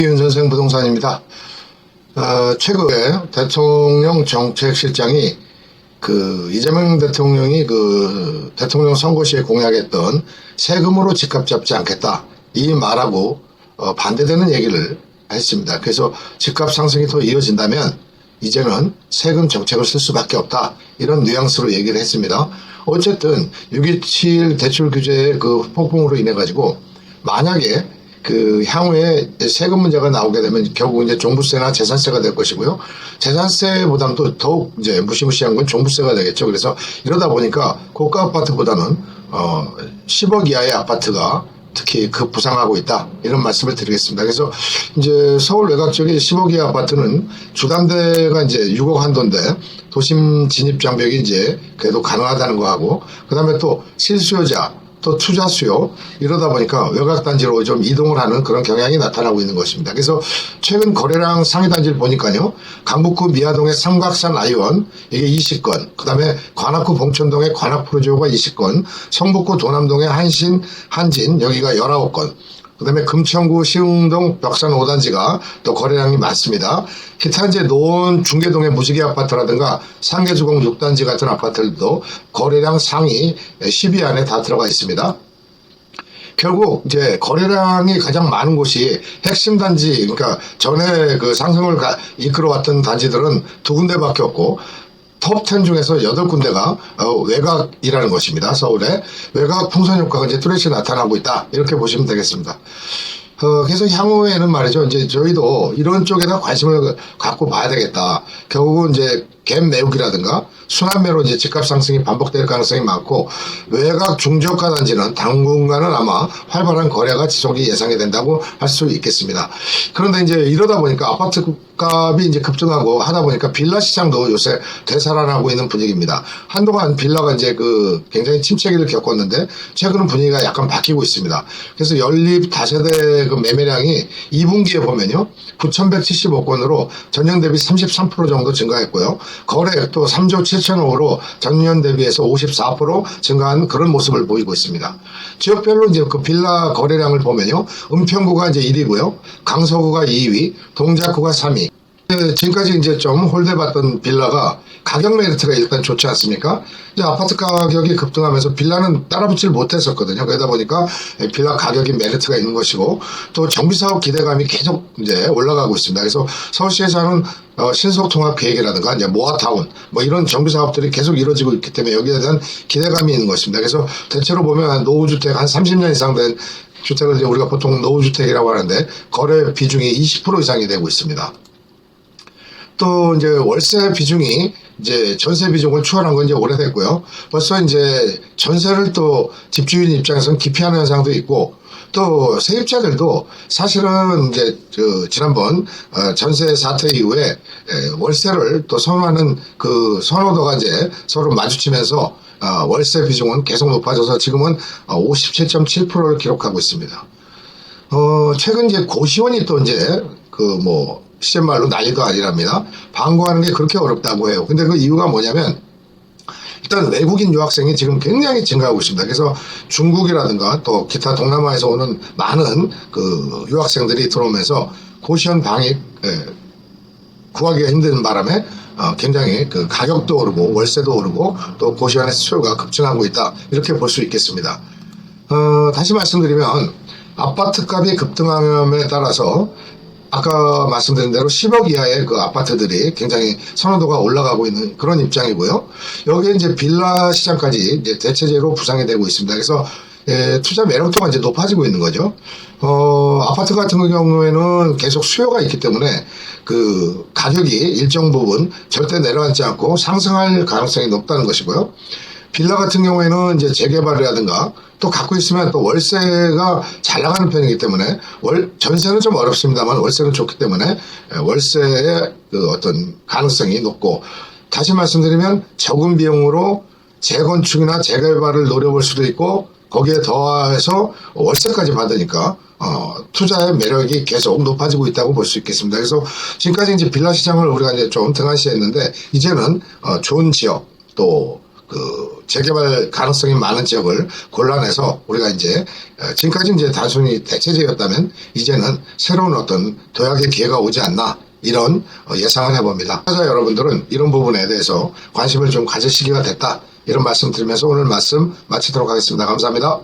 윤선생 부동산입니다. 최근에 대통령 정책실장이 이재명 대통령이 대통령 선거 시에 공약했던 세금으로 집값 잡지 않겠다 이 말하고 반대되는 얘기를 했습니다. 그래서 집값 상승이 더 이어진다면 이제는 세금 정책을 쓸 수밖에 없다 이런 뉘앙스로 얘기를 했습니다. 어쨌든 6.27 대출 규제의 폭풍으로 인해 가지고 만약에 향후에 세금 문제가 나오게 되면 결국 이제 종부세나 재산세가 될 것이고요. 재산세보다는 더욱 이제 무시무시한 건 종부세가 되겠죠. 그래서 이러다 보니까 고가 아파트보다는 10억 이하의 아파트가 특히 부상하고 있다 이런 말씀을 드리겠습니다. 그래서 이제 서울 외곽 지역의 10억 이하 아파트는 주담대가 이제 6억 한도인데 도심 진입 장벽이 이제 그래도 가능하다는 거 하고 그다음에 또 실수요자 또 투자 수요 이러다 보니까 외곽 단지로 좀 이동을 하는 그런 경향이 나타나고 있는 것입니다. 그래서 최근 거래량 상위 단지를 보니까요. 강북구 미아동의 삼각산 아이원 이게 20건, 그다음에 관악구 봉천동의 관악프로지오가 20건, 성북구 도남동의 한진 여기가 19건, 그다음에 금천구 시흥동 벽산 5단지가 또 거래량이 많습니다. 기타 이제 노원 중계동의 무지개 아파트라든가 상계주공 6단지 같은 아파트들도 거래량 상위 10위 안에 다 들어가 있습니다. 결국 이제 거래량이 가장 많은 곳이 핵심 단지, 그러니까 전에 상승을 이끌어왔던 단지들은 두 군데밖에 없고 톱10 중에서 8군데가 외곽이라는 것입니다. 서울에 외곽 풍선 효과가 이제 뚜렷이 나타나고 있다 이렇게 보시면 되겠습니다. 그래서 향후에는 말이죠. 이제 저희도 이런 쪽에다 관심을 갖고 봐야 되겠다. 결국은 이제 갭 매우기라든가 순환매로 이제 집값 상승이 반복될 가능성이 많고 외곽 중저가 단지는 당분간은 아마 활발한 거래가 지속이 예상이 된다고 할 수 있겠습니다. 그런데 이제 이러다 보니까 아파트 값이 이제 급등하고 하다 보니까 빌라 시장도 요새 되살아나고 있는 분위기입니다. 한동안 빌라가 이제 굉장히 침체기를 겪었는데 최근은 분위기가 약간 바뀌고 있습니다. 그래서 연립 다세대 매매량이 2분기에 보면요 9,175건으로 전년 대비 33% 정도 증가했고요. 거래액도 3조 7천억으로 전년 대비해서 54% 증가한 그런 모습을 보이고 있습니다. 지역별로 이제 빌라 거래량을 보면요. 은평구가 이제 1위고요. 강서구가 2위, 동작구가 3위. 지금까지 이제 좀 홀대받던 빌라가 가격 메리트가 일단 좋지 않습니까? 이제 아파트 가격이 급등하면서 빌라는 따라붙질 못했었거든요. 그러다 보니까 빌라 가격이 메리트가 있는 것이고 또 정비사업 기대감이 계속 이제 올라가고 있습니다. 그래서 서울시에서 하는 신속통합 계획이라든가 이제 모아타운 이런 정비사업들이 계속 이루어지고 있기 때문에 여기에 대한 기대감이 있는 것입니다. 그래서 대체로 보면 노후주택 한 30년 이상 된 주택을 이제 우리가 보통 노후주택이라고 하는데 거래 비중이 20% 이상이 되고 있습니다. 또 이제 월세 비중이 이제 전세 비중을 추월한 건 이제 오래됐고요. 벌써 이제 전세를 또 집주인 입장에서는 기피하는 현상도 있고 또 세입자들도 사실은 이제 지난번 전세 사태 이후에 월세를 또 선호하는 선호도가 이제 서로 마주치면서 월세 비중은 계속 높아져서 지금은 57.7%를 기록하고 있습니다. 최근 이제 고시원이 또 이제 시쳇말로 난리도 아니랍니다. 방구하는 게 그렇게 어렵다고 해요. 근데 그 이유가 뭐냐면 일단 외국인 유학생이 지금 굉장히 증가하고 있습니다. 그래서 중국이라든가 또 기타 동남아에서 오는 많은 유학생들이 들어오면서 고시원 방이 구하기가 힘든 바람에 굉장히 가격도 오르고 월세도 오르고 또 고시원의 수요가 급증하고 있다 이렇게 볼 수 있겠습니다. 다시 말씀드리면 아파트 값이 급등함에 따라서 아까 말씀드린 대로 10억 이하의 아파트들이 굉장히 선호도가 올라가고 있는 그런 입장이고요. 여기에 이제 빌라 시장까지 이제 대체제로 부상이 되고 있습니다. 그래서 투자 매력도가 이제 높아지고 있는 거죠. 아파트 같은 경우에는 계속 수요가 있기 때문에 가격이 일정 부분 절대 내려앉지 않고 상승할 가능성이 높다는 것이고요. 빌라 같은 경우에는 이제 재개발이라든가 또 갖고 있으면 또 월세가 잘 나가는 편이기 때문에 전세는 좀 어렵습니다만 월세는 좋기 때문에 월세의 어떤 가능성이 높고 다시 말씀드리면 적은 비용으로 재건축이나 재개발을 노려볼 수도 있고 거기에 더해서 월세까지 받으니까 투자의 매력이 계속 높아지고 있다고 볼 수 있겠습니다. 그래서 지금까지 이제 빌라 시장을 우리가 이제 좀 등한시했는데 이제는 좋은 지역 또 재개발 가능성이 많은 지역을 골라내서 우리가 이제 지금까지 이제 단순히 대체제였다면 이제는 새로운 어떤 도약의 기회가 오지 않나 이런 예상을 해봅니다. 그래서 여러분들은 이런 부분에 대해서 관심을 좀 가질 시기가 됐다 이런 말씀 드리면서 오늘 말씀 마치도록 하겠습니다. 감사합니다.